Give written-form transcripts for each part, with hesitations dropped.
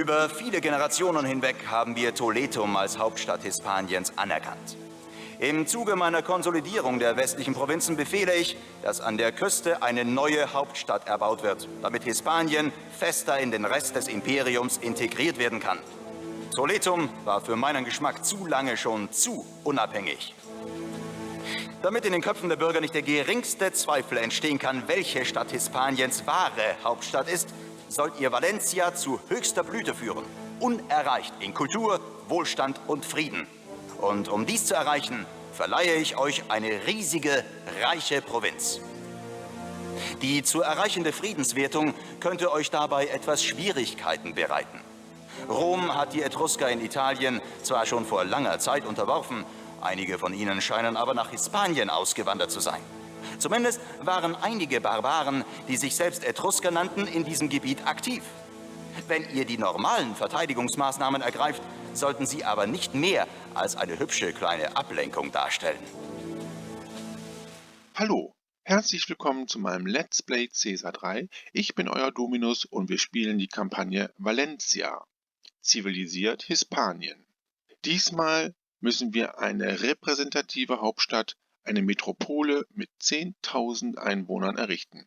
Über viele Generationen hinweg haben wir Toletum als Hauptstadt Hispaniens anerkannt. Im Zuge meiner Konsolidierung der westlichen Provinzen befehle ich, dass an der Küste eine neue Hauptstadt erbaut wird, damit Hispanien fester in den Rest des Imperiums integriert werden kann. Toletum war für meinen Geschmack zu lange schon zu unabhängig. Damit in den Köpfen der Bürger nicht der geringste Zweifel entstehen kann, welche Stadt Hispaniens wahre Hauptstadt ist, sollt ihr Valencia zu höchster Blüte führen, unerreicht in Kultur, Wohlstand und Frieden. Und um dies zu erreichen, verleihe ich euch eine riesige, reiche Provinz. Die zu erreichende Friedenswertung könnte euch dabei etwas Schwierigkeiten bereiten. Rom hat die Etrusker in Italien zwar schon vor langer Zeit unterworfen, einige von ihnen scheinen aber nach Hispanien ausgewandert zu sein. Zumindest waren einige Barbaren, die sich selbst Etrusker nannten, in diesem Gebiet aktiv. Wenn ihr die normalen Verteidigungsmaßnahmen ergreift, sollten sie aber nicht mehr als eine hübsche kleine Ablenkung darstellen. Hallo, herzlich willkommen zu meinem Let's Play Caesar 3. Ich bin euer Dominus und wir spielen die Kampagne Valencia, zivilisiert Hispanien. Diesmal müssen wir eine repräsentative Hauptstadt, eine Metropole mit 10.000 Einwohnern errichten.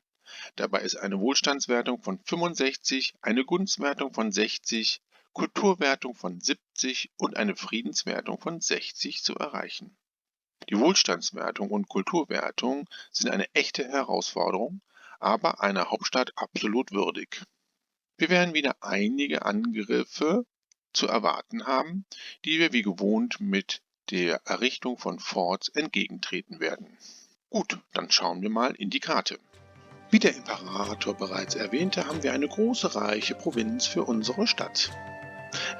Dabei ist eine Wohlstandswertung von 65, eine Gunstwertung von 60, Kulturwertung von 70 und eine Friedenswertung von 60 zu erreichen. Die Wohlstandswertung und Kulturwertung sind eine echte Herausforderung, aber einer Hauptstadt absolut würdig. Wir werden wieder einige Angriffe zu erwarten haben, die wir wie gewohnt mit der Errichtung von Forts entgegentreten werden. Gut, dann schauen wir mal in die Karte. Wie der Imperator bereits erwähnte, haben wir eine große, reiche Provinz für unsere Stadt.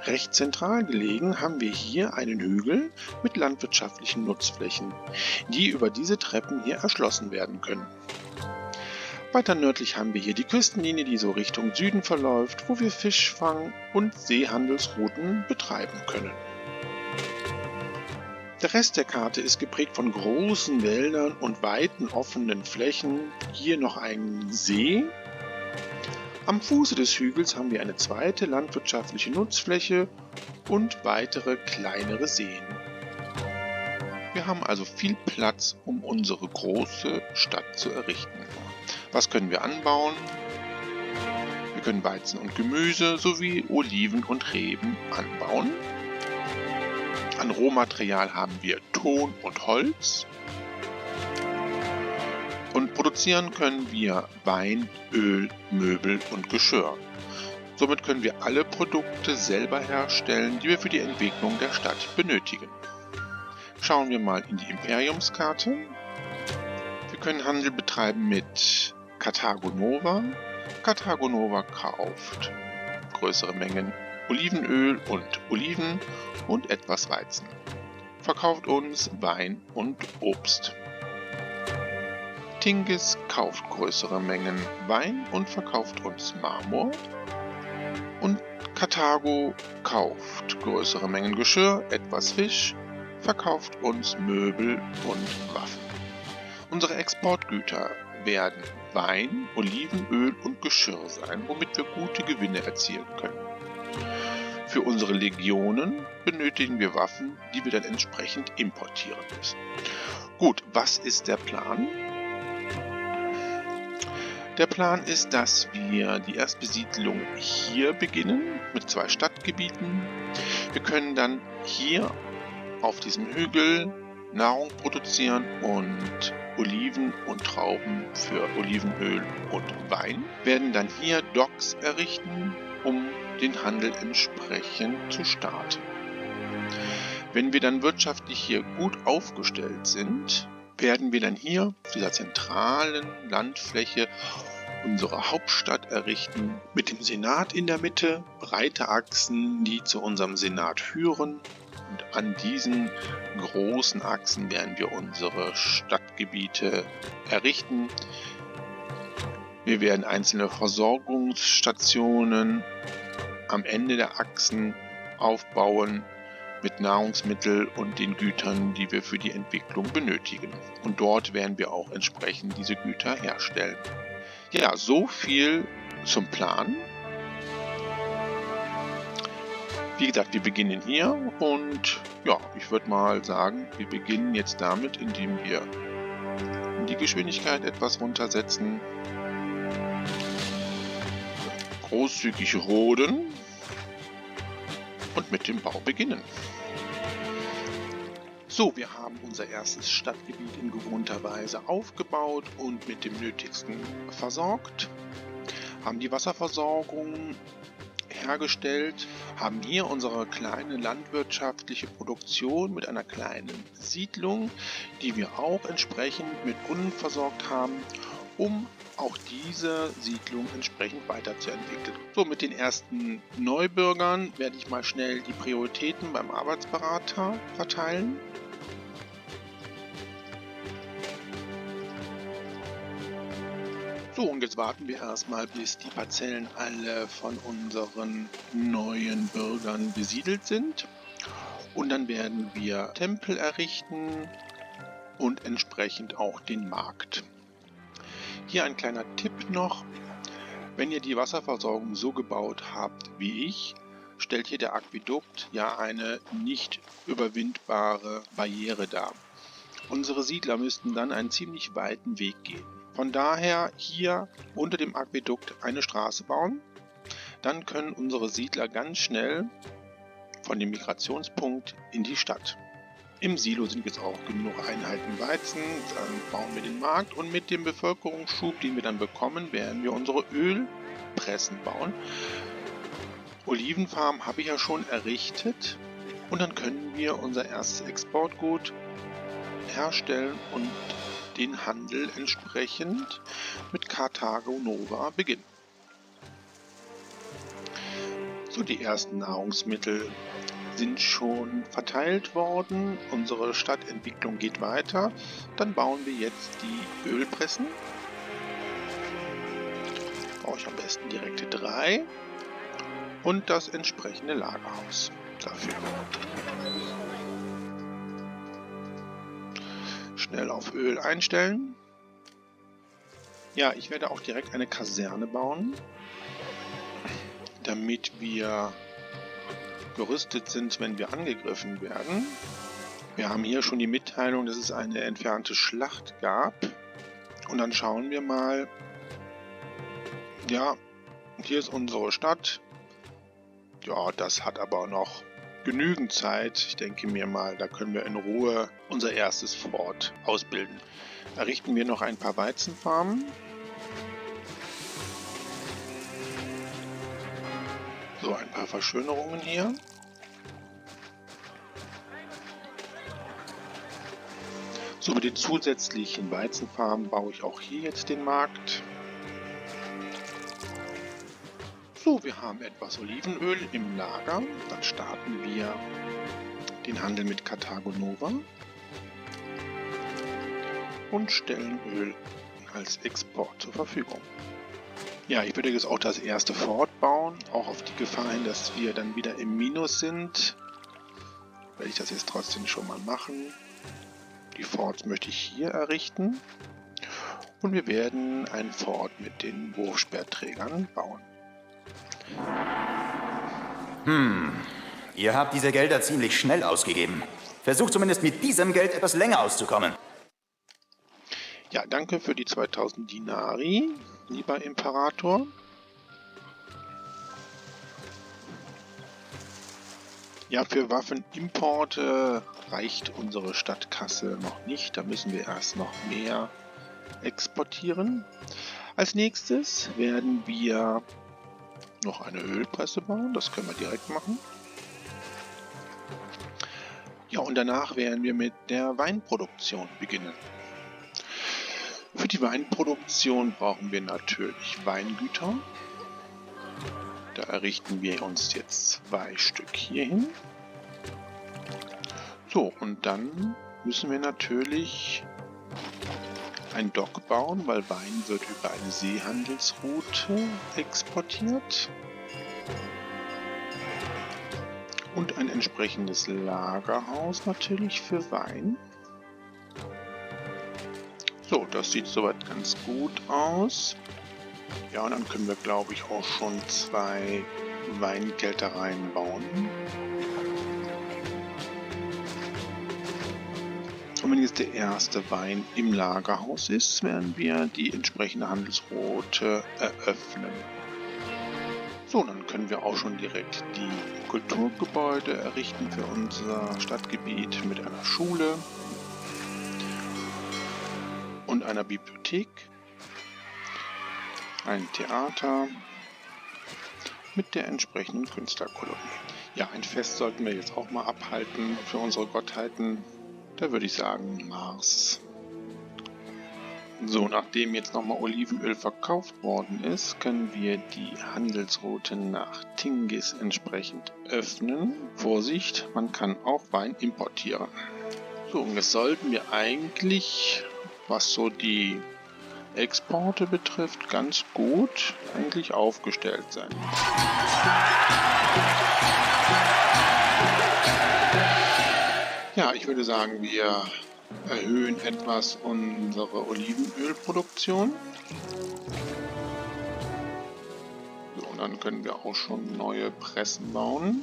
Recht zentral gelegen haben wir hier einen Hügel mit landwirtschaftlichen Nutzflächen, die über diese Treppen hier erschlossen werden können. Weiter nördlich haben wir hier die Küstenlinie, die so Richtung Süden verläuft, wo wir Fischfang und Seehandelsrouten betreiben können. Der Rest der Karte ist geprägt von großen Wäldern und weiten offenen Flächen, hier noch ein See. Am Fuße des Hügels haben wir eine zweite landwirtschaftliche Nutzfläche und weitere kleinere Seen. Wir haben also viel Platz, um unsere große Stadt zu errichten. Was können wir anbauen? Wir können Weizen und Gemüse sowie Oliven und Reben anbauen. An Rohmaterial haben wir Ton und Holz. Und produzieren können wir Wein, Öl, Möbel und Geschirr. Somit können wir alle Produkte selber herstellen, die wir für die Entwicklung der Stadt benötigen. Schauen wir mal in die Imperiumskarte. Wir können Handel betreiben mit Karthago Nova. Karthago Nova kauft größere Mengen Olivenöl und Oliven und etwas Weizen. Verkauft uns Wein und Obst. Tingis kauft größere Mengen Wein und verkauft uns Marmor. Und Karthago kauft größere Mengen Geschirr, etwas Fisch, verkauft uns Möbel und Waffen. Unsere Exportgüter werden Wein, Olivenöl und Geschirr sein, womit wir gute Gewinne erzielen können. Für unsere Legionen benötigen wir Waffen, die wir dann entsprechend importieren müssen. Gut, was ist der Plan? Der Plan ist, dass wir die Erstbesiedlung hier beginnen mit 2 Stadtgebieten. Wir können dann hier auf diesem Hügel Nahrung produzieren und Oliven und Trauben für Olivenöl und Wein. Wir werden dann hier Docks errichten, um den Handel entsprechend zu starten. Wenn wir dann wirtschaftlich hier gut aufgestellt sind, werden wir dann hier auf dieser zentralen Landfläche unsere Hauptstadt errichten, mit dem Senat in der Mitte, breite Achsen, die zu unserem Senat führen. Und an diesen großen Achsen werden wir unsere Stadtgebiete errichten. Wir werden einzelne Versorgungsstationen am Ende der Achsen aufbauen mit Nahrungsmitteln und den Gütern, die wir für die Entwicklung benötigen. Und dort werden wir auch entsprechend diese Güter herstellen. Ja, so viel zum Plan. Wie gesagt, wir beginnen hier und ja, ich würde mal sagen, wir beginnen jetzt damit, indem wir die Geschwindigkeit etwas runtersetzen, großzügig roden und mit dem Bau beginnen. So, wir haben unser erstes Stadtgebiet in gewohnter Weise aufgebaut und mit dem Nötigsten versorgt, haben die Wasserversorgung hergestellt, haben hier unsere kleine landwirtschaftliche Produktion mit einer kleinen Siedlung, die wir auch entsprechend mit Brunnen versorgt haben, um auch diese Siedlung entsprechend weiterzuentwickeln. So, mit den ersten Neubürgern werde ich mal schnell die Prioritäten beim Arbeitsberater verteilen. So, und jetzt warten wir erstmal, bis die Parzellen alle von unseren neuen Bürgern besiedelt sind. Und dann werden wir Tempel errichten und entsprechend auch den Markt. Hier ein kleiner Tipp noch: Wenn ihr die Wasserversorgung so gebaut habt wie ich, stellt hier der Aquädukt ja eine nicht überwindbare Barriere dar. Unsere Siedler müssten dann einen ziemlich weiten Weg gehen. Von daher hier unter dem Aquädukt eine Straße bauen. Dann können unsere Siedler ganz schnell von dem Migrationspunkt in die Stadt. Im Silo sind jetzt auch genug Einheiten Weizen, dann bauen wir den Markt und mit dem Bevölkerungsschub, den wir dann bekommen, werden wir unsere Ölpressen bauen. Olivenfarm habe ich ja schon errichtet und dann können wir unser erstes Exportgut herstellen und den Handel entsprechend mit Karthago Nova beginnen. So, die ersten Nahrungsmittel sind schon verteilt worden. Unsere Stadtentwicklung geht weiter. Dann bauen wir jetzt die Ölpressen. Brauche ich am besten direkt 3 und das entsprechende Lagerhaus dafür. Schnell auf Öl einstellen. Ja, ich werde auch direkt eine Kaserne bauen, damit wir gerüstet sind, wenn wir angegriffen werden. Wir haben hier schon die Mitteilung, dass es eine entfernte Schlacht gab. Und dann schauen wir mal. Ja, hier ist unsere Stadt. Ja, das hat aber noch genügend Zeit. Ich denke mir mal, da können wir in Ruhe unser erstes Fort ausbilden. Errichten wir noch ein paar Weizenfarmen. So, ein paar Verschönerungen hier. So, mit den zusätzlichen Weizenfarmen baue ich auch hier jetzt den Markt. So, wir haben etwas Olivenöl im Lager. Dann starten wir den Handel mit Karthago Nova und stellen Öl als Export zur Verfügung. Ja, ich würde jetzt auch das erste Fort bauen, auch auf die Gefahr hin, dass wir dann wieder im Minus sind. Werde ich das jetzt trotzdem schon mal machen. Die Forts möchte ich hier errichten und wir werden ein Fort mit den Wurfspeerträgern bauen. Ihr habt diese Gelder ziemlich schnell ausgegeben. Versucht zumindest mit diesem Geld etwas länger auszukommen. Ja, danke für die 2000 Dinari, lieber Imperator. Ja, für Waffenimporte reicht unsere Stadtkasse noch nicht. Da müssen wir erst noch mehr exportieren. Als nächstes werden wir noch eine Ölpresse bauen. Das können wir direkt machen. Ja, und danach werden wir mit der Weinproduktion beginnen. Für die Weinproduktion brauchen wir natürlich Weingüter. Da errichten wir uns jetzt 2 Stück hierhin. So, und dann müssen wir natürlich ein Dock bauen, weil Wein wird über eine Seehandelsroute exportiert. Und ein entsprechendes Lagerhaus natürlich für Wein. So, das sieht soweit ganz gut aus. Ja, und dann können wir, glaube ich, auch schon 2 Weinkeltereien bauen. Und wenn jetzt der erste Wein im Lagerhaus ist, werden wir die entsprechende Handelsroute eröffnen. So, dann können wir auch schon direkt die Kulturgebäude errichten für unser Stadtgebiet mit einer Schule und einer Bibliothek, ein Theater mit der entsprechenden Künstlerkolonie. Ja, ein Fest sollten wir jetzt auch mal abhalten für unsere Gottheiten. Da würde ich sagen Mars. So, nachdem jetzt nochmal Olivenöl verkauft worden ist, können wir die Handelsroute nach Tingis entsprechend öffnen. Vorsicht, man kann auch Wein importieren. So, und jetzt sollten wir eigentlich, was so die Exporte betrifft, ganz gut eigentlich aufgestellt sein. Ja, ich würde sagen, wir erhöhen etwas unsere Olivenölproduktion. So, und dann können wir auch schon neue Pressen bauen.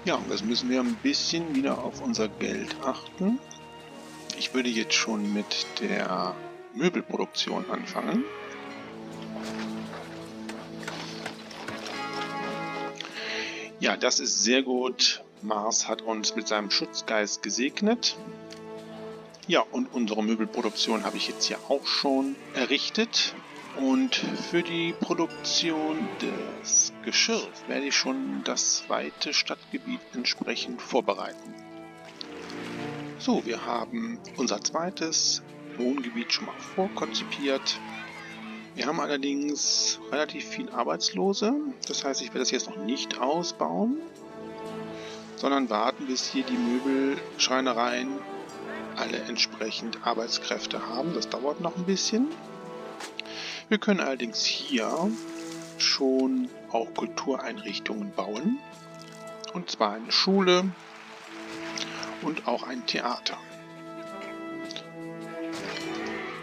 Ja, und jetzt müssen wir ein bisschen wieder auf unser Geld achten. Ich würde jetzt schon mit der Möbelproduktion anfangen. Ja, das ist sehr gut. Mars hat uns mit seinem Schutzgeist gesegnet. Ja, und unsere Möbelproduktion habe ich jetzt hier auch schon errichtet. Und für die Produktion des Geschirrs werde ich schon das zweite Stadtgebiet entsprechend vorbereiten. So, wir haben unser zweites Wohngebiet schon mal vorkonzipiert. Wir haben allerdings relativ viel Arbeitslose, das heißt, ich werde das jetzt noch nicht ausbauen, sondern warten, bis hier die Möbelschreinereien alle entsprechend Arbeitskräfte haben. Das dauert noch ein bisschen. Wir können allerdings hier schon auch Kultureinrichtungen bauen, und zwar eine Schule und auch ein Theater.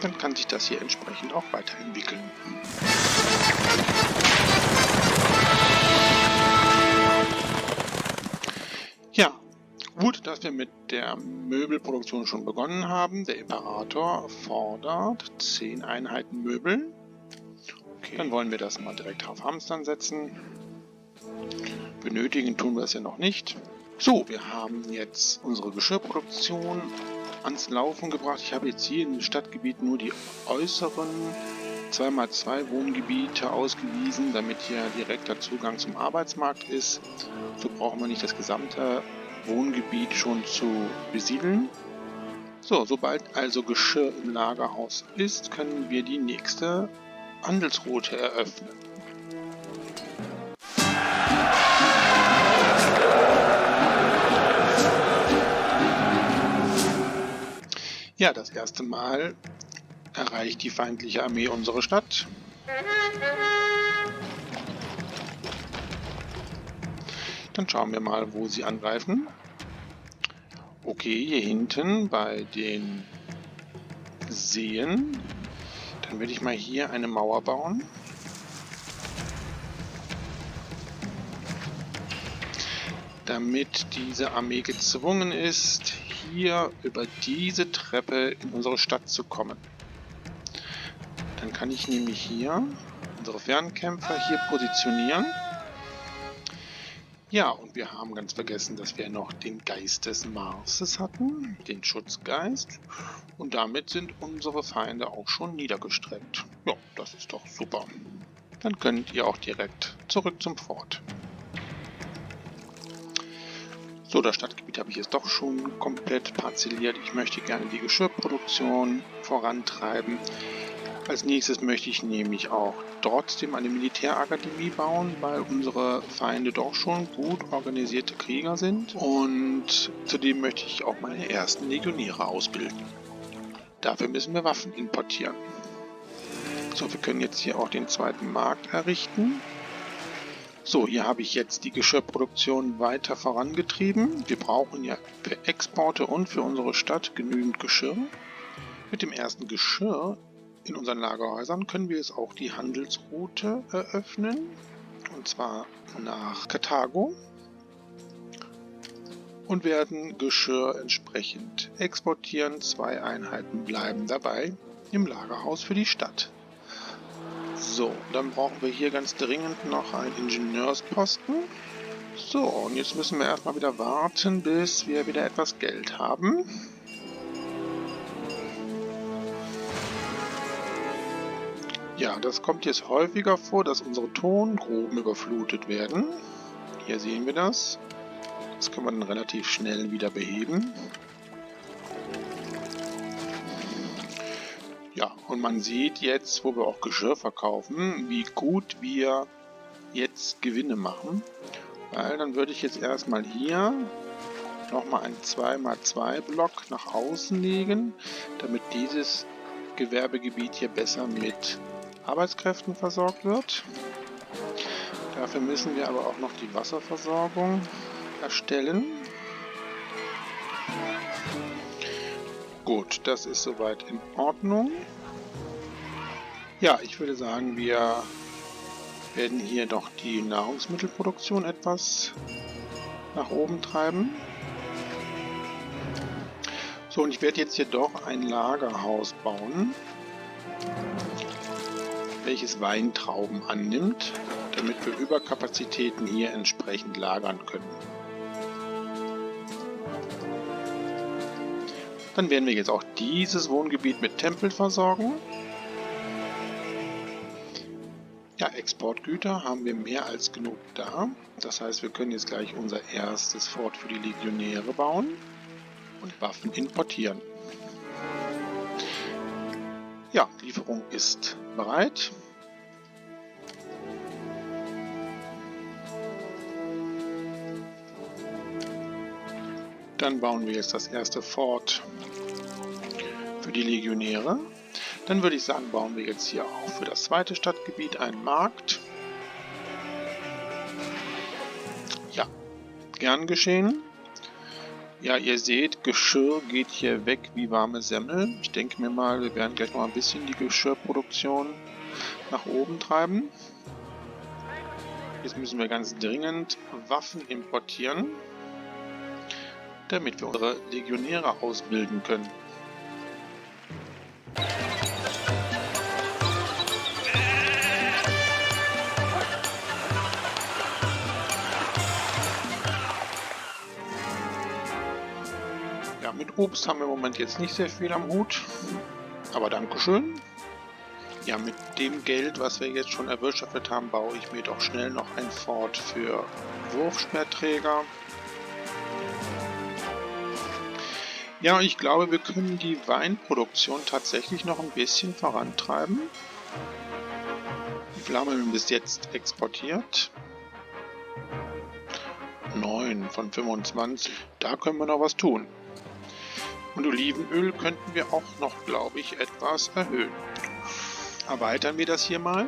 Dann kann sich das hier entsprechend auch weiterentwickeln. Ja, gut, dass wir mit der Möbelproduktion schon begonnen haben. Der Imperator fordert 10 Einheiten Möbel. Okay. Dann wollen wir das mal direkt auf Hamstern setzen. Benötigen tun wir es ja noch nicht. So, wir haben jetzt unsere Geschirrproduktion ans Laufen gebracht. Ich habe jetzt hier im Stadtgebiet nur die äußeren 2x2 Wohngebiete ausgewiesen, damit hier direkter Zugang zum Arbeitsmarkt ist. So brauchen wir nicht das gesamte Wohngebiet schon zu besiedeln. So, sobald also Geschirr im Lagerhaus ist, können wir die nächste Handelsroute eröffnen. Ja, das erste Mal erreicht die feindliche Armee unsere Stadt. Dann schauen wir mal, wo sie angreifen. Okay, hier hinten bei den Seen. Dann werde ich mal hier eine Mauer bauen. Damit diese Armee gezwungen ist, hier über diese Treppe in unsere Stadt zu kommen. Dann kann ich nämlich hier unsere Fernkämpfer hier positionieren. Ja, und wir haben ganz vergessen, dass wir noch den Geist des Marses hatten, den Schutzgeist. Und damit sind unsere Feinde auch schon niedergestreckt. Ja, das ist doch super. Dann könnt ihr auch direkt zurück zum Fort. So, das Stadtgebiet habe ich jetzt doch schon komplett parzelliert. Ich möchte gerne die Geschirrproduktion vorantreiben. Als nächstes möchte ich nämlich auch trotzdem eine Militärakademie bauen, weil unsere Feinde doch schon gut organisierte Krieger sind. Und zudem möchte ich auch meine ersten Legionäre ausbilden. Dafür müssen wir Waffen importieren. So, wir können jetzt hier auch den zweiten Markt errichten. So, hier habe ich jetzt die Geschirrproduktion weiter vorangetrieben. Wir brauchen ja für Exporte und für unsere Stadt genügend Geschirr. Mit dem ersten Geschirr in unseren Lagerhäusern können wir jetzt auch die Handelsroute eröffnen. Und zwar nach Karthago. Und werden Geschirr entsprechend exportieren. 2 Einheiten bleiben dabei im Lagerhaus für die Stadt. So, dann brauchen wir hier ganz dringend noch einen Ingenieursposten. So, und jetzt müssen wir erstmal wieder warten, bis wir wieder etwas Geld haben. Ja, das kommt jetzt häufiger vor, dass unsere Tongruben überflutet werden. Hier sehen wir das. Das können wir dann relativ schnell wieder beheben. Ja, und man sieht jetzt, wo wir auch Geschirr verkaufen, wie gut wir jetzt Gewinne machen. Weil dann würde ich jetzt erstmal hier nochmal einen 2x2 Block nach außen legen, damit dieses Gewerbegebiet hier besser mit Arbeitskräften versorgt wird. Dafür müssen wir aber auch noch die Wasserversorgung erstellen. Gut, das ist soweit in Ordnung. Ja, ich würde sagen, wir werden hier noch die Nahrungsmittelproduktion etwas nach oben treiben. So, und ich werde jetzt hier doch ein Lagerhaus bauen, welches Weintrauben annimmt, damit wir Überkapazitäten hier entsprechend lagern können. Dann werden wir jetzt auch dieses Wohngebiet mit Tempel versorgen. Ja, Exportgüter haben wir mehr als genug da. Das heißt, wir können jetzt gleich unser erstes Fort für die Legionäre bauen und Waffen importieren. Ja, Lieferung ist bereit. Dann bauen wir jetzt das erste Fort für die Legionäre. Dann würde ich sagen, bauen wir jetzt hier auch für das zweite Stadtgebiet einen Markt. Ja, gern geschehen. Ja, ihr seht, Geschirr geht hier weg wie warme Semmel. Ich denke mir mal, wir werden gleich noch ein bisschen die Geschirrproduktion nach oben treiben. Jetzt müssen wir ganz dringend Waffen importieren, damit wir unsere Legionäre ausbilden können. Ja, mit Obst haben wir im Moment jetzt nicht sehr viel am Hut, aber Dankeschön. Ja, mit dem Geld, was wir jetzt schon erwirtschaftet haben, baue ich mir doch schnell noch ein Fort für Wurfspeerträger. Ja, ich glaube, wir können die Weinproduktion tatsächlich noch ein bisschen vorantreiben. Wie viel haben wir bis jetzt exportiert? 9 von 25. Da können wir noch was tun. Und Olivenöl könnten wir auch noch, glaube ich, etwas erhöhen. Erweitern wir das hier mal.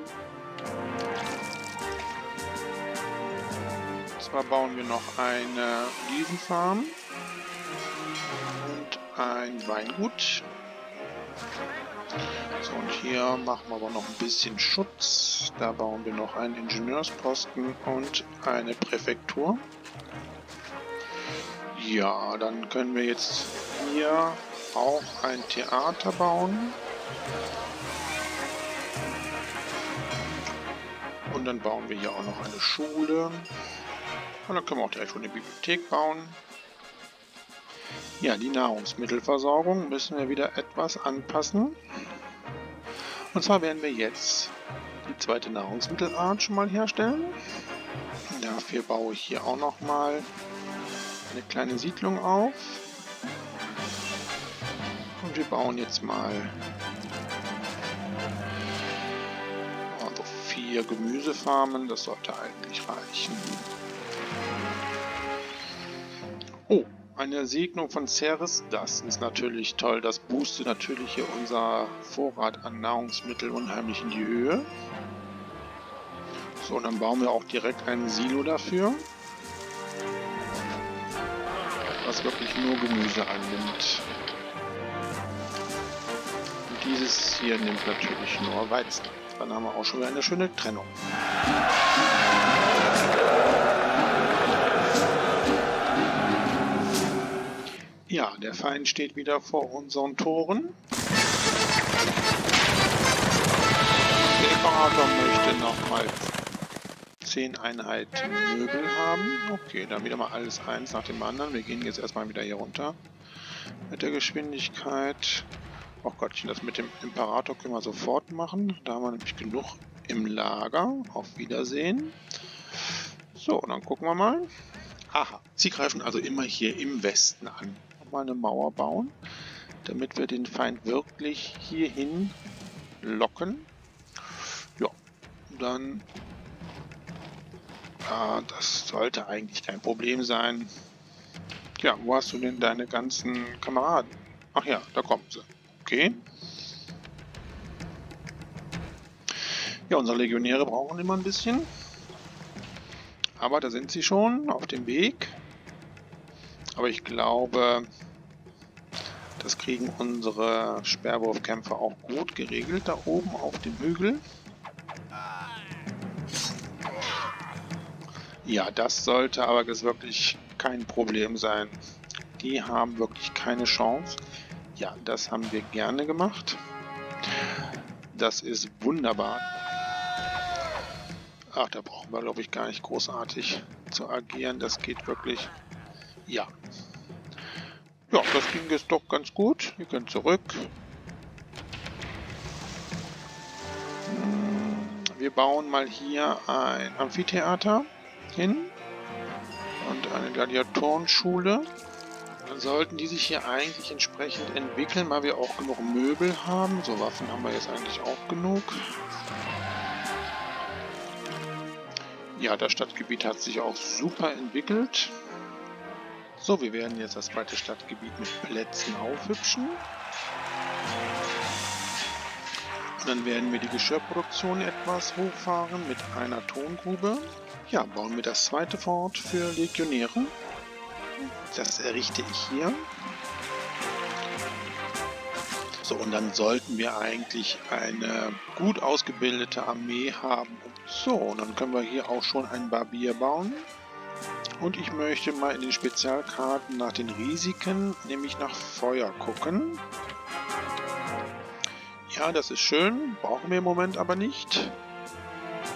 Und zwar bauen wir noch eine Olivenfarm und ein Weingut. So, und hier machen wir aber noch ein bisschen Schutz. Da bauen wir noch einen Ingenieursposten und eine Präfektur. Ja, dann können wir jetzt hier auch ein Theater bauen. Und dann bauen wir hier auch noch eine Schule. Und dann können wir auch direkt schon eine Bibliothek bauen. Ja, die Nahrungsmittelversorgung müssen wir wieder etwas anpassen. Und zwar werden wir jetzt die zweite Nahrungsmittelart schon mal herstellen. Dafür baue ich hier auch noch mal eine kleine Siedlung auf. Und wir bauen jetzt mal 4 Gemüsefarmen, das sollte eigentlich reichen. Oh, eine Segnung von Ceres, das ist natürlich toll. Das boostet natürlich hier unser Vorrat an Nahrungsmitteln unheimlich in die Höhe. So, dann bauen wir auch direkt ein Silo dafür, was wirklich nur Gemüse annimmt. Und Dieses hier nimmt natürlich nur Weizen. Dann haben wir auch schon wieder eine schöne Trennung. Ja, der Feind steht wieder vor unseren Toren. Der Imperator möchte nochmal 10 Einheiten Möbel haben. Okay, dann wieder mal alles eins nach dem anderen. Wir gehen jetzt erstmal wieder hier runter mit der Geschwindigkeit. Oh Gottchen, das mit dem Imperator können wir sofort machen. Da haben wir nämlich genug im Lager. Auf Wiedersehen. So, und dann gucken wir mal. Aha, sie greifen also immer hier im Westen an. Mal eine Mauer bauen, damit wir den Feind wirklich hierhin locken. Ja, dann... das sollte eigentlich kein Problem sein. Ja, wo hast du denn deine ganzen Kameraden? Ach ja, da kommen sie. Okay. Ja, unsere Legionäre brauchen immer ein bisschen. Aber da sind sie schon auf dem Weg. Aber ich glaube, das kriegen unsere Sperrwurfkämpfer auch gut geregelt da oben auf dem Hügel. Ja, das sollte aber jetzt wirklich kein Problem sein. Die haben wirklich keine Chance. Ja, das haben wir gerne gemacht. Das ist wunderbar. Ach, da brauchen wir, glaube ich, gar nicht großartig zu agieren. Das geht wirklich... Ja. Ja, das ging jetzt doch ganz gut. Wir können zurück. Wir bauen mal hier ein Amphitheater hin und eine Gladiatorenschule. Dann sollten die sich hier eigentlich entsprechend entwickeln, weil wir auch genug Möbel haben. So, Waffen haben wir jetzt eigentlich auch genug. Ja, das Stadtgebiet hat sich auch super entwickelt. So, wir werden jetzt das zweite Stadtgebiet mit Plätzen aufhübschen. Und dann werden wir die Geschirrproduktion etwas hochfahren mit einer Tongrube. Ja, bauen wir das zweite Fort für Legionäre. Das errichte ich hier. So, und dann sollten wir eigentlich eine gut ausgebildete Armee haben. So, und dann können wir hier auch schon einen Barbier bauen. Und ich möchte mal in den Spezialkarten nach den Risiken, nämlich nach Feuer gucken. Ja, das ist schön, brauchen wir im Moment aber nicht.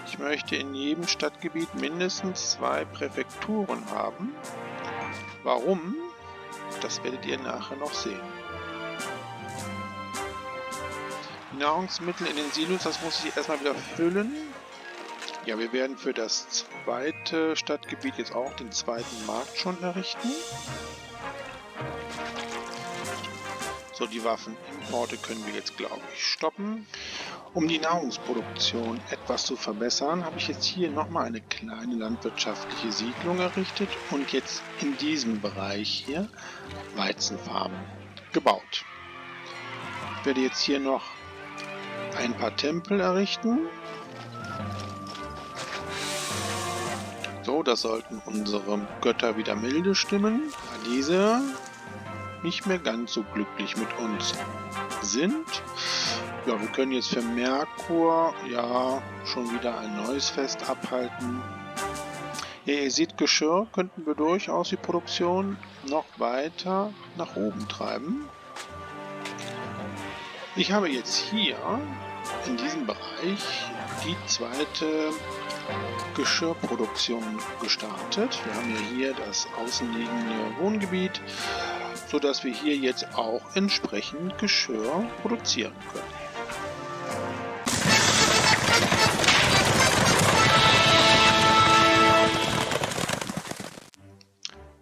Ich möchte in jedem Stadtgebiet mindestens 2 Präfekturen haben. Warum? Das werdet ihr nachher noch sehen. Die Nahrungsmittel in den Silos, das muss ich erstmal wieder füllen. Ja, wir werden für das zweite Stadtgebiet jetzt auch den zweiten Markt schon errichten. So, die Waffenimporte können wir jetzt, glaube ich, stoppen. Um die Nahrungsproduktion etwas zu verbessern, habe ich jetzt hier nochmal eine kleine landwirtschaftliche Siedlung errichtet und jetzt in diesem Bereich hier Weizenfarmen gebaut. Ich werde jetzt hier noch ein paar Tempel errichten. So, das sollten unsere Götter wieder milde stimmen, da diese nicht mehr ganz so glücklich mit uns sind. Ja, wir können jetzt für Merkur ja schon wieder ein neues Fest abhalten. Ja, ihr seht, Geschirr könnten wir durchaus die Produktion noch weiter nach oben treiben. Ich habe jetzt hier in diesem Bereich die zweite Geschirrproduktion gestartet. Wir haben ja hier das außenliegende Wohngebiet, sodass wir hier jetzt auch entsprechend Geschirr produzieren können.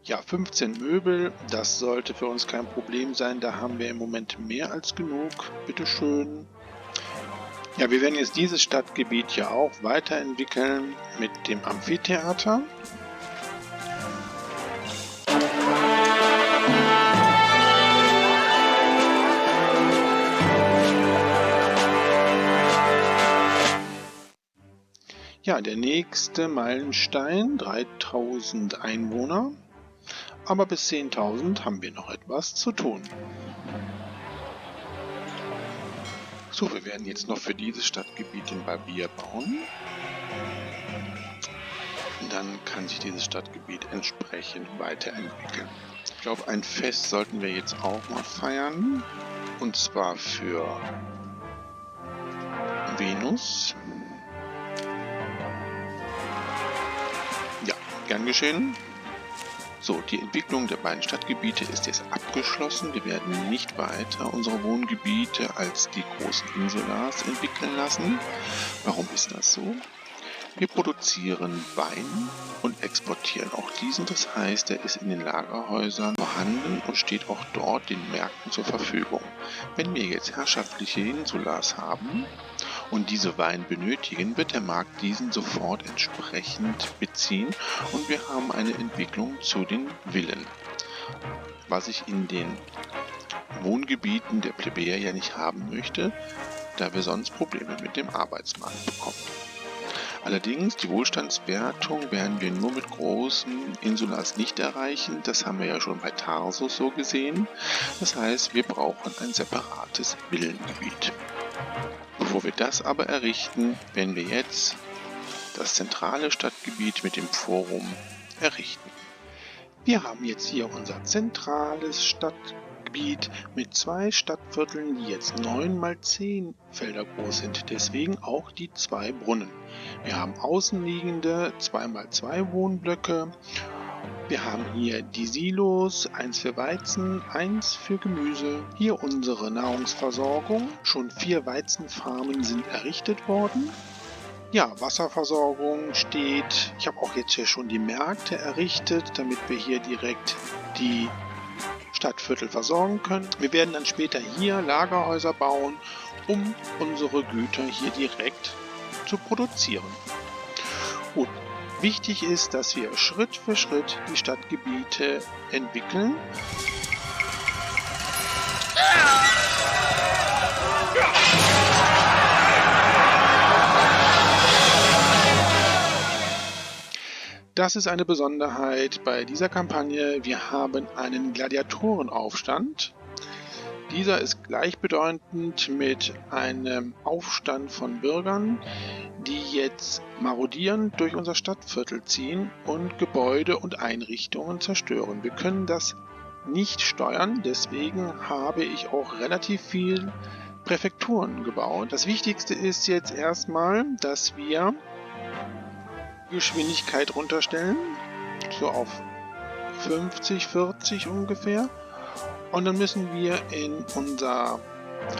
Ja, 15 Möbel, das sollte für uns kein Problem sein. Da haben wir im Moment mehr als genug. Bitteschön. Ja, wir werden jetzt dieses Stadtgebiet ja auch weiterentwickeln mit dem Amphitheater. Ja, der nächste Meilenstein, 3000 Einwohner. Aber bis 10.000 haben wir noch etwas zu tun. So, wir werden jetzt noch für dieses Stadtgebiet den Barbier bauen. Dann kann sich dieses Stadtgebiet entsprechend weiterentwickeln. Ich glaube, ein Fest sollten wir jetzt auch mal feiern. Und zwar für Venus. Ja, gern geschehen. So, die Entwicklung der beiden Stadtgebiete ist jetzt abgeschlossen. Wir werden nicht weiter unsere Wohngebiete als die großen Insulars entwickeln lassen. Warum ist das so? Wir produzieren Wein und exportieren auch diesen. Das heißt, er ist in den Lagerhäusern vorhanden und steht auch dort den Märkten zur Verfügung. Wenn wir jetzt herrschaftliche Insulars haben und diese Wein benötigen, wird der Markt diesen sofort entsprechend beziehen und wir haben eine Entwicklung zu den Villen. Was ich in den Wohngebieten der Plebejer ja nicht haben möchte, da wir sonst Probleme mit dem Arbeitsmarkt bekommen. Allerdings, die Wohlstandswertung werden wir nur mit großen Insulars nicht erreichen. Das haben wir ja schon bei Tarsus so gesehen. Das heißt, wir brauchen ein separates Villengebiet. Bevor wir das aber errichten, werden wir jetzt das zentrale Stadtgebiet mit dem Forum errichten. Wir haben jetzt hier unser zentrales Stadtgebiet mit 2 Stadtvierteln, die jetzt 9 mal 10 Felder groß sind. Deswegen auch die 2 Brunnen. Wir haben außenliegende 2 mal 2 Wohnblöcke. Wir haben hier die Silos, 1 für Weizen, 1 für Gemüse. Hier unsere Nahrungsversorgung. Schon 4 Weizenfarmen sind errichtet worden. Ja, Wasserversorgung steht. Ich habe auch jetzt hier schon die Märkte errichtet, damit wir hier direkt die Stadtviertel versorgen können. Wir werden dann später hier Lagerhäuser bauen, um unsere Güter hier direkt zu produzieren. Gut, wichtig ist, dass wir Schritt für Schritt die Stadtgebiete entwickeln. Das ist eine Besonderheit bei dieser Kampagne. Wir haben einen Gladiatorenaufstand. Dieser ist gleichbedeutend mit einem Aufstand von Bürgern, die jetzt marodierend durch unser Stadtviertel ziehen und Gebäude und Einrichtungen zerstören. Wir können das nicht steuern, deswegen habe ich auch relativ viel Präfekturen gebaut. Das Wichtigste ist jetzt erstmal, dass wir Geschwindigkeit runterstellen, so auf 50, 40 ungefähr. Und dann müssen wir in unser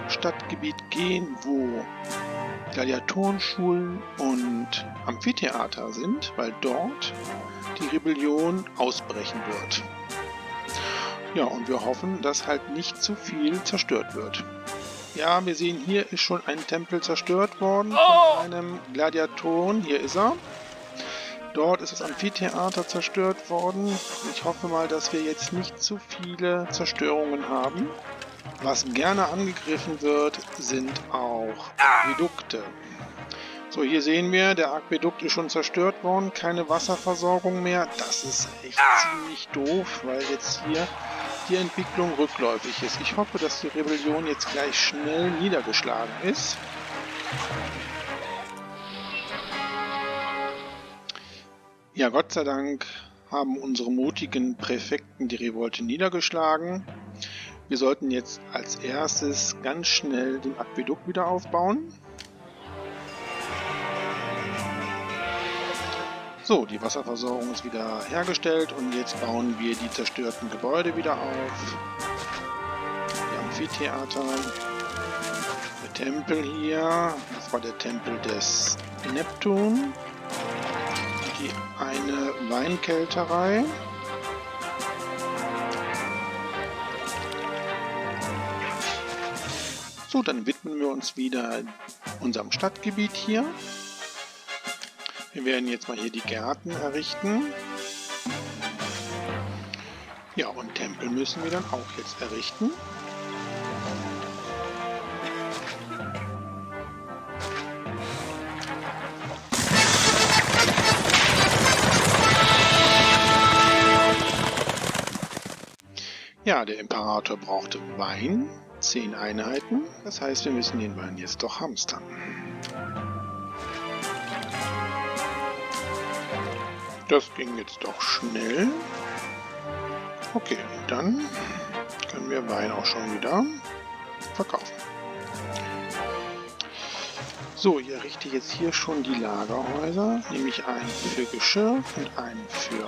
Stadtgebiet gehen, wo Gladiatorenschulen und Amphitheater sind, weil dort die Rebellion ausbrechen wird. Ja, und wir hoffen, dass halt nicht zu viel zerstört wird. Ja, wir sehen, hier ist schon ein Tempel zerstört worden von einem Gladiatoren. Hier ist er. Dort ist das Amphitheater zerstört worden. Ich hoffe mal, dass wir jetzt nicht zu viele Zerstörungen haben. Was gerne angegriffen wird, sind auch Aquädukte. So, hier sehen wir, der Aquädukt ist schon zerstört worden, keine Wasserversorgung mehr. Das ist echt ziemlich doof, weil jetzt hier die Entwicklung rückläufig ist. Ich hoffe, dass die Rebellion jetzt gleich schnell niedergeschlagen ist. Ja, Gott sei Dank haben unsere mutigen Präfekten die Revolte niedergeschlagen. Wir sollten jetzt als erstes ganz schnell den Aquädukt wieder aufbauen. So, die Wasserversorgung ist wieder hergestellt und jetzt bauen wir die zerstörten Gebäude wieder auf. Die Amphitheater, der Tempel hier, das war der Tempel des Neptun. Die eine Weinkelterei. So, dann widmen wir uns wieder unserem Stadtgebiet hier. Wir werden jetzt mal hier die Gärten errichten. Ja, und Tempel müssen wir dann auch jetzt errichten. Ja, der Imperator brauchte Wein. 10 Einheiten. Das heißt, wir müssen den Wein jetzt doch hamstern. Das ging jetzt doch schnell. Okay, dann können wir Wein auch schon wieder verkaufen. So, ich errichte jetzt hier schon die Lagerhäuser, nämlich einen für Geschirr und einen für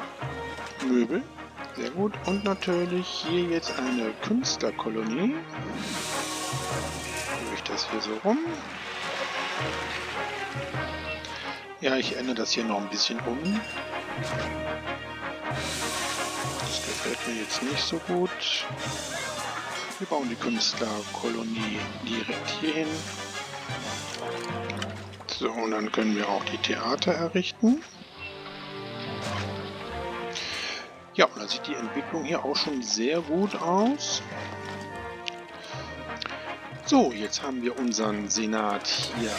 Möbel. Sehr gut. Und natürlich hier jetzt eine Künstlerkolonie. Mache ich das hier so rum. Ja, ich ändere das hier noch ein bisschen um. Das gefällt mir jetzt nicht so gut. Wir bauen die Künstlerkolonie direkt hier hin. So, und dann können wir auch die Theater errichten. Ja, und da sieht die Entwicklung hier auch schon sehr gut aus. So, jetzt haben wir unseren Senat hier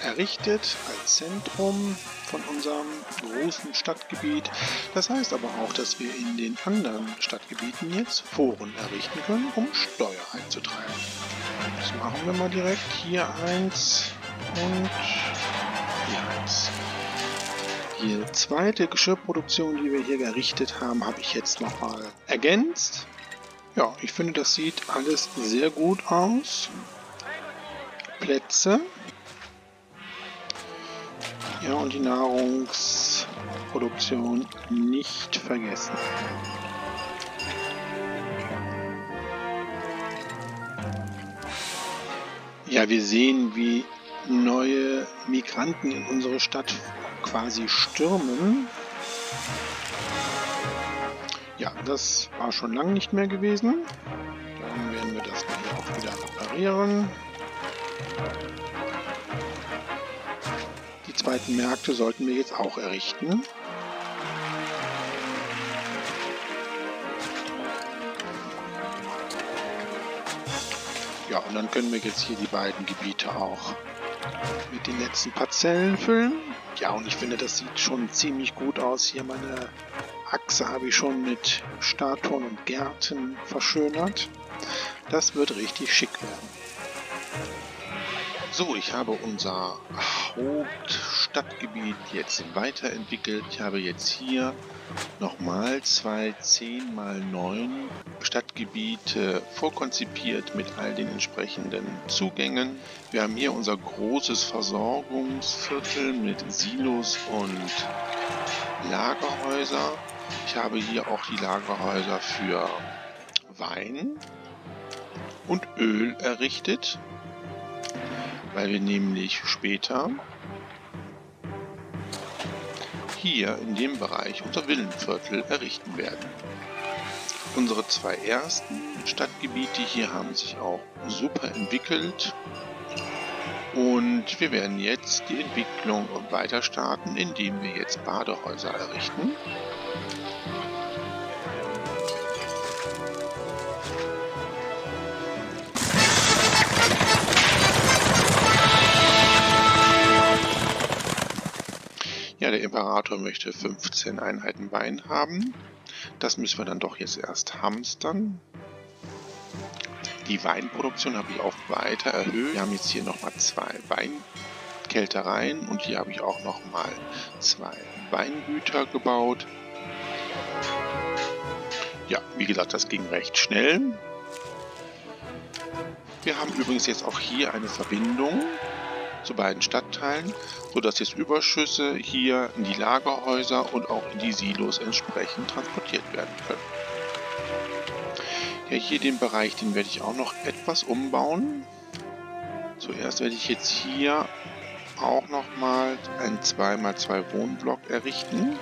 errichtet als Zentrum von unserem großen Stadtgebiet. Das heißt aber auch, dass wir in den anderen Stadtgebieten jetzt Foren errichten können, um Steuer einzutreiben. Das machen wir mal direkt. Hier eins und hier eins. Die zweite Geschirrproduktion, die wir hier errichtet haben, habe ich jetzt nochmal ergänzt. Ja, ich finde, das sieht alles sehr gut aus. Plätze. Ja, und die Nahrungsproduktion nicht vergessen. Ja, wir sehen, wie neue Migranten in unsere Stadt quasi stürmen. Ja, das war schon lange nicht mehr gewesen. Dann werden wir das mal hier auch wieder reparieren. Die zweiten Märkte sollten wir jetzt auch errichten. Ja, und dann können wir jetzt hier die beiden Gebiete auch mit den letzten Parzellen füllen. Ja, und ich finde, das sieht schon ziemlich gut aus. Hier meine Achse habe ich schon mit Statuen und Gärten verschönert. Das wird richtig schick werden. So, ich habe unser Hauptstadtgebiet jetzt weiterentwickelt. Ich habe jetzt hier nochmal 2 10×9 Stadtgebiete vorkonzipiert mit all den entsprechenden Zugängen. Wir haben hier unser großes Versorgungsviertel mit Silos und Lagerhäuser. Ich habe hier auch die Lagerhäuser für Wein und Öl errichtet, weil wir nämlich später hier in dem Bereich unser Villenviertel errichten werden. Unsere 2 ersten Stadtgebiete hier haben sich auch super entwickelt und wir werden jetzt die Entwicklung weiter starten, indem wir jetzt Badehäuser errichten. Ja, der Imperator möchte 15 Einheiten Wein haben. Das müssen wir dann doch jetzt erst hamstern. Die Weinproduktion habe ich auch weiter erhöht. Wir haben jetzt hier nochmal 2 Weinkältereien und hier habe ich auch nochmal 2 Weingüter gebaut. Ja, wie gesagt, das ging recht schnell. Wir haben übrigens jetzt auch hier eine Verbindung zu beiden Stadtteilen, sodass jetzt Überschüsse hier in die Lagerhäuser und auch in die Silos entsprechend transportiert werden können. Ja, hier den Bereich, den werde ich auch noch etwas umbauen. Zuerst werde ich jetzt hier auch nochmal einen 2×2 Wohnblock errichten.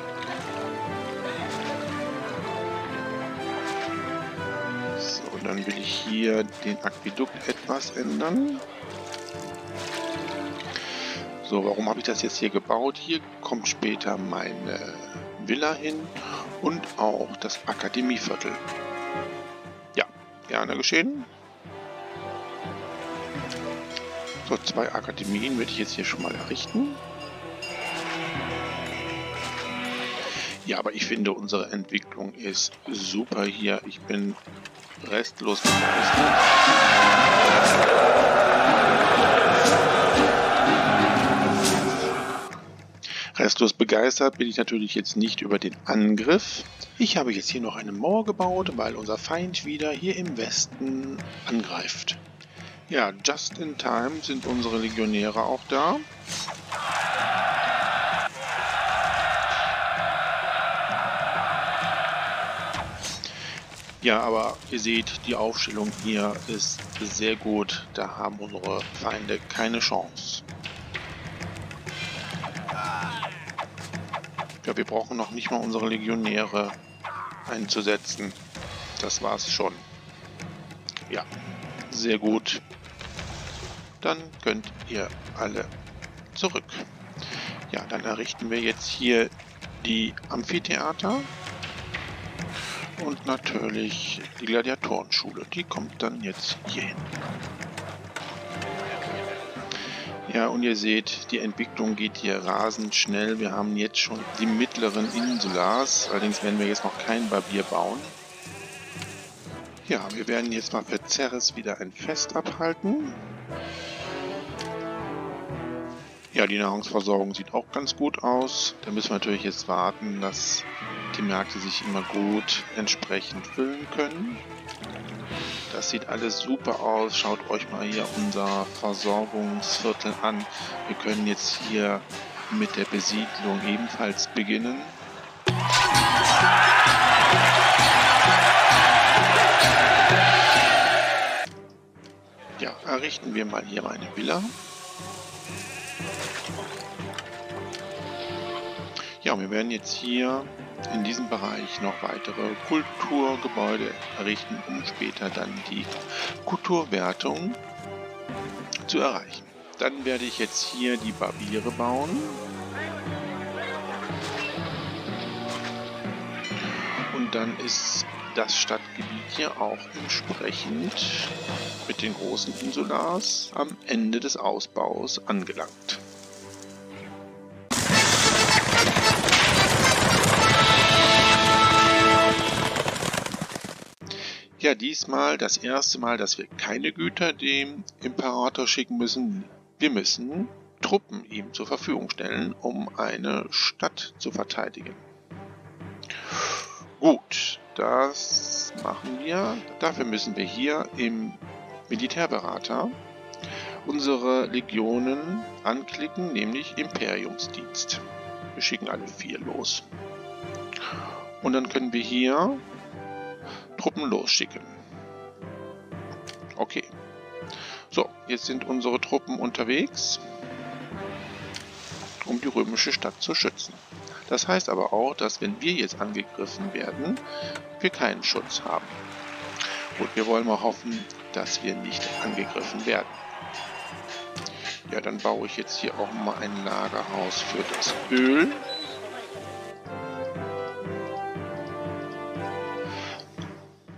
So, dann will ich hier den Aquädukt etwas ändern. So, warum habe ich das jetzt hier gebaut? Hier kommt später meine Villa hin und auch das Akademieviertel. Ja, gerne geschehen. So, 2 Akademien werde ich jetzt hier schon mal errichten. Ja, aber ich finde, unsere Entwicklung ist super hier. Ich bin restlos begeistert. Restlos begeistert bin ich natürlich jetzt nicht über den Angriff. Ich habe jetzt hier noch eine Mauer gebaut, weil unser Feind wieder hier im Westen angreift. Ja, just in time sind unsere Legionäre auch da. Ja, aber ihr seht, die Aufstellung hier ist sehr gut. Da haben unsere Feinde keine Chance. Ja, wir brauchen noch nicht mal unsere Legionäre einzusetzen. Das war's schon. Ja, sehr gut. Dann könnt ihr alle zurück. Ja, dann errichten wir jetzt hier die Amphitheater. Und natürlich die Gladiatorenschule. Die kommt dann jetzt hier hin. Ja, und ihr seht, die Entwicklung geht hier rasend schnell. Wir haben jetzt schon die mittleren Insulars. Allerdings werden wir jetzt noch kein Barbier bauen. Ja, wir werden jetzt mal für Ceres wieder ein Fest abhalten. Ja, die Nahrungsversorgung sieht auch ganz gut aus. Da müssen wir natürlich jetzt warten, dass die Märkte sich immer gut entsprechend füllen können. Das sieht alles super aus. Schaut euch mal hier unser Versorgungsviertel an. Wir können jetzt hier mit der Besiedlung ebenfalls beginnen. Ja, errichten wir mal hier eine Villa. Ja, wir werden jetzt hier in diesem Bereich noch weitere Kulturgebäude errichten, um später dann die Kulturwertung zu erreichen. Dann werde ich jetzt hier die Barbiere bauen. Und dann ist das Stadtgebiet hier auch entsprechend mit den großen Insulars am Ende des Ausbaus angelangt. Ja, diesmal das erste Mal, dass wir keine Güter dem Imperator schicken müssen. Wir müssen Truppen ihm zur Verfügung stellen, um eine Stadt zu verteidigen. Gut, das machen wir. Dafür müssen wir hier im Militärberater unsere Legionen anklicken, nämlich Imperiumsdienst. Wir schicken alle 4 los. Und dann können wir hier Truppen losschicken. Okay. So, jetzt sind unsere Truppen unterwegs, um die römische Stadt zu schützen. Das heißt aber auch, dass wenn wir jetzt angegriffen werden, wir keinen Schutz haben. Gut, wir wollen mal hoffen, dass wir nicht angegriffen werden. Ja, dann baue ich jetzt hier auch mal ein Lagerhaus für das Öl.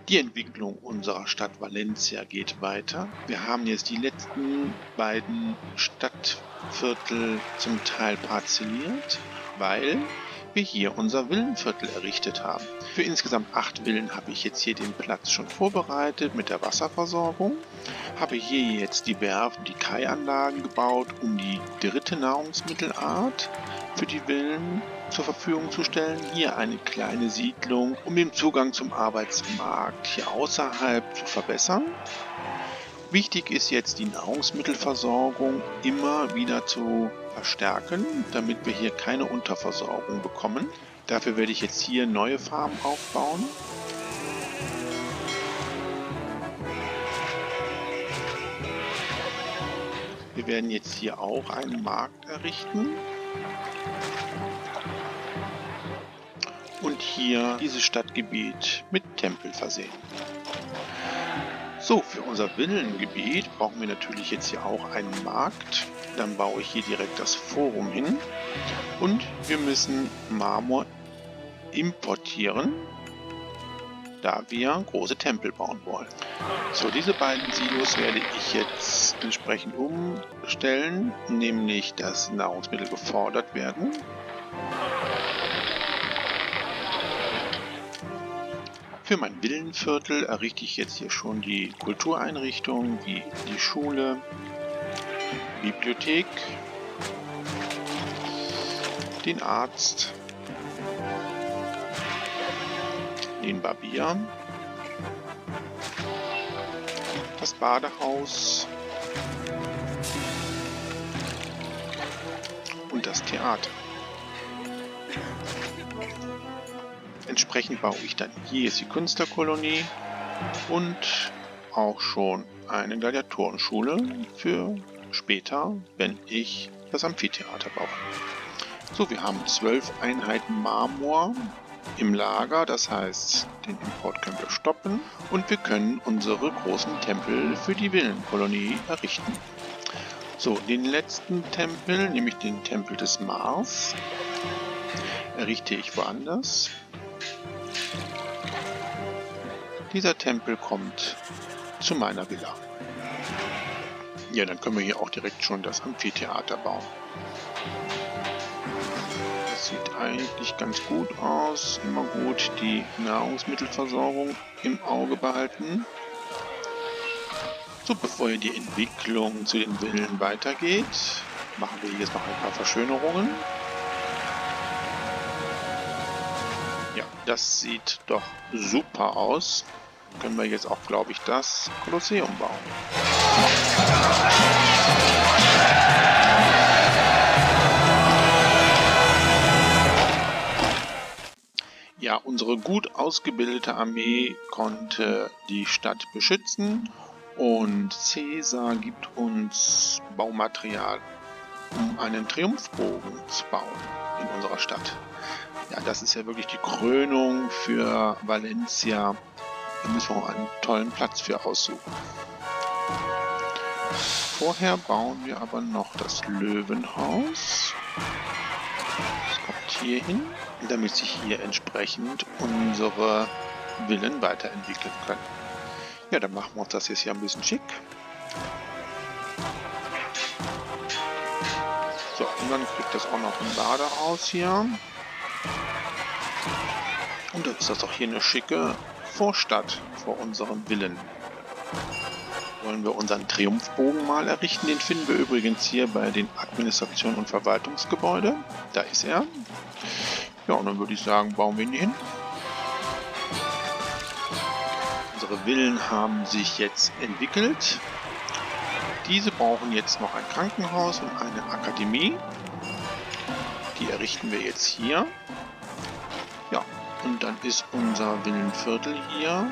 Die Entwicklung unserer Stadt Valencia geht weiter. Wir haben jetzt die letzten beiden Stadtviertel zum Teil parzelliert, weil wir hier unser Villenviertel errichtet haben. Für insgesamt 8 Villen habe ich jetzt hier den Platz schon vorbereitet mit der Wasserversorgung. Habe hier jetzt die Werft und die Kaianlagen gebaut, um die dritte Nahrungsmittelart für die Villen zur Verfügung zu stellen. Hier eine kleine Siedlung, um den Zugang zum Arbeitsmarkt hier außerhalb zu verbessern. Wichtig ist jetzt die Nahrungsmittelversorgung immer wieder zu verstärken, damit wir hier keine Unterversorgung bekommen. Dafür werde ich jetzt hier neue Farmen aufbauen. Wir werden jetzt hier auch einen Markt errichten. Und hier dieses Stadtgebiet mit Tempel versehen. So, für unser Villengebiet brauchen wir natürlich jetzt hier auch einen Markt. Dann baue ich hier direkt das Forum hin. Und wir müssen Marmor importieren, da wir große Tempel bauen wollen. So, diese beiden Silos werde ich jetzt entsprechend umstellen, nämlich dass Nahrungsmittel gefordert werden. Für mein Villenviertel errichte ich jetzt hier schon die Kultureinrichtungen wie die Schule, Bibliothek, den Arzt, den Barbier, das Badehaus und das Theater. Entsprechend baue ich dann hier jetzt die Künstlerkolonie und auch schon eine Gladiatorenschule für später, wenn ich das Amphitheater baue. So, wir haben 12 Einheiten Marmor im Lager, das heißt, den Import können wir stoppen und wir können unsere großen Tempel für die Villenkolonie errichten. So, den letzten Tempel, nämlich den Tempel des Mars, errichte ich woanders. Dieser Tempel kommt zu meiner Villa. Ja, dann können wir hier auch direkt schon das Amphitheater bauen. Das sieht eigentlich ganz gut aus. Immer gut die Nahrungsmittelversorgung im Auge behalten. So, bevor hier die Entwicklung zu den Villen weitergeht, machen wir jetzt noch ein paar Verschönerungen. Ja, das sieht doch super aus. Können wir jetzt auch, glaube ich, das Kolosseum bauen. Ja, unsere gut ausgebildete Armee konnte die Stadt beschützen und Caesar gibt uns Baumaterial, um einen Triumphbogen zu bauen in unserer Stadt. Ja, das ist ja wirklich die Krönung für Valencia. Da müssen wir auch einen tollen Platz für aussuchen. Vorher bauen wir aber noch das Löwenhaus. Das kommt hier hin, damit sich hier entsprechend unsere Villen weiterentwickeln können. Ja, dann machen wir uns das jetzt hier ein bisschen schick. So, und dann kriegt das auch noch ein Badehaus hier. Und dann ist das auch hier eine schicke Vorstadt vor unseren Villen. Wollen wir unseren Triumphbogen mal errichten? Den finden wir übrigens hier bei den Administration- und Verwaltungsgebäude. Da ist er. Ja, und dann würde ich sagen, bauen wir ihn hier hin. Unsere Villen haben sich jetzt entwickelt. Diese brauchen jetzt noch ein Krankenhaus und eine Akademie. Die errichten wir jetzt hier. Ja, und dann ist unser Villenviertel hier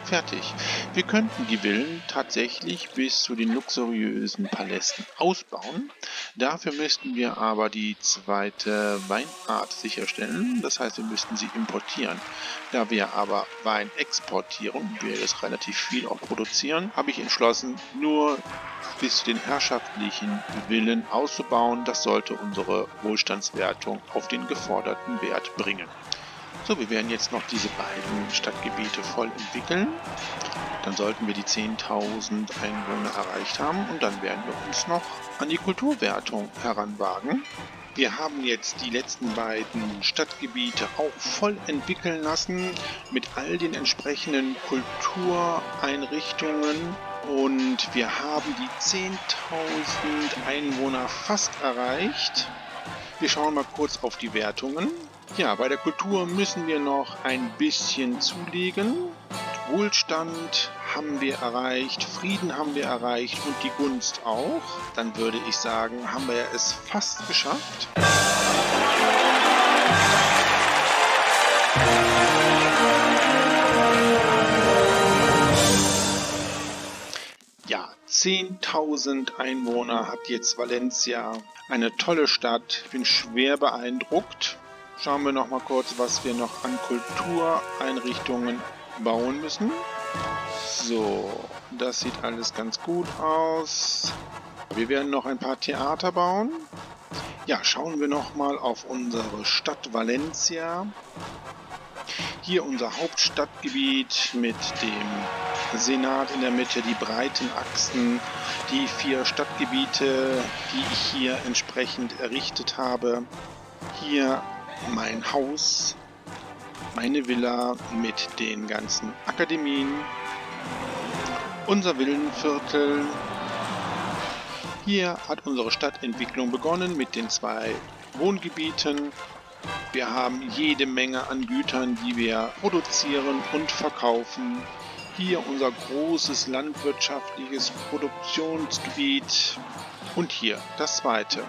fertig. Wir könnten die Villen tatsächlich bis zu den luxuriösen Palästen ausbauen. Dafür müssten wir aber die zweite Weinart sicherstellen. Das heißt, wir müssten sie importieren. Da wir aber Wein exportieren und wir das relativ viel auch produzieren, habe ich entschlossen, nur bis zu den herrschaftlichen Villen auszubauen. Das sollte unsere Wohlstandswertung auf den geforderten Wert bringen. So, wir werden jetzt noch diese beiden Stadtgebiete voll entwickeln. Dann sollten wir die 10.000 Einwohner erreicht haben und dann werden wir uns noch an die Kulturwertung heranwagen. Wir haben jetzt die letzten beiden Stadtgebiete auch voll entwickeln lassen mit all den entsprechenden Kultureinrichtungen und wir haben die 10.000 Einwohner fast erreicht. Wir schauen mal kurz auf die Wertungen. Ja, bei der Kultur müssen wir noch ein bisschen zulegen. Wohlstand haben wir erreicht, Frieden haben wir erreicht und die Gunst auch. Dann würde ich sagen, haben wir es fast geschafft. Ja, 10.000 Einwohner hat jetzt Valencia. Eine tolle Stadt. Ich bin schwer beeindruckt. Schauen wir noch mal kurz, was wir noch an Kultureinrichtungen bauen müssen. So, das sieht alles ganz gut aus. Wir werden noch ein paar Theater bauen. Ja, schauen wir noch mal auf unsere Stadt Valencia. Hier unser Hauptstadtgebiet mit dem Senat in der Mitte, die breiten Achsen, die 4 Stadtgebiete, die ich hier entsprechend errichtet habe. Hier mein Haus, meine Villa mit den ganzen Akademien, unser Villenviertel. Hier hat unsere Stadtentwicklung begonnen mit den 2 Wohngebieten. Wir haben jede Menge an Gütern, die wir produzieren und verkaufen. Hier unser großes landwirtschaftliches Produktionsgebiet. Und hier das zweite.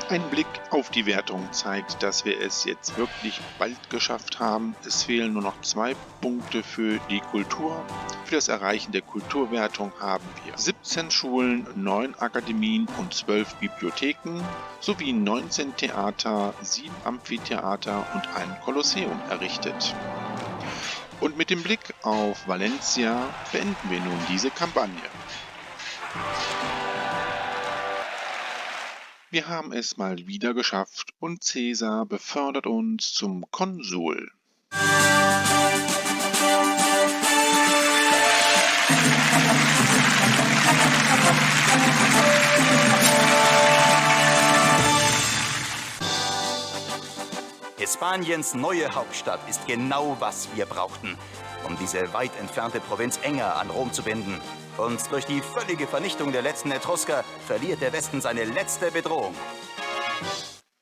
Ein Blick auf die Wertung zeigt, dass wir es jetzt wirklich bald geschafft haben. Es fehlen nur noch 2 Punkte für die Kultur. Für das Erreichen der Kulturwertung haben wir 17 Schulen, 9 Akademien und 12 Bibliotheken sowie 19 Theater, 7 Amphitheater und ein Kolosseum errichtet. Und mit dem Blick auf Valencia beenden wir nun diese Kampagne. Wir haben es mal wieder geschafft und Caesar befördert uns zum Konsul. Hispaniens neue Hauptstadt ist genau, was wir brauchten, um diese weit entfernte Provinz enger an Rom zu binden. Und durch die völlige Vernichtung der letzten Etrusker verliert der Westen seine letzte Bedrohung.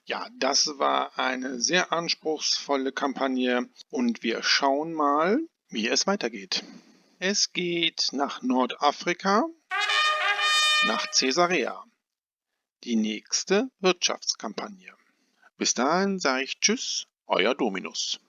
Ja, das war eine sehr anspruchsvolle Kampagne und wir schauen mal, wie es weitergeht. Es geht nach Nordafrika, nach Caesarea. Die nächste Wirtschaftskampagne. Bis dahin sage ich Tschüss, euer Dominus.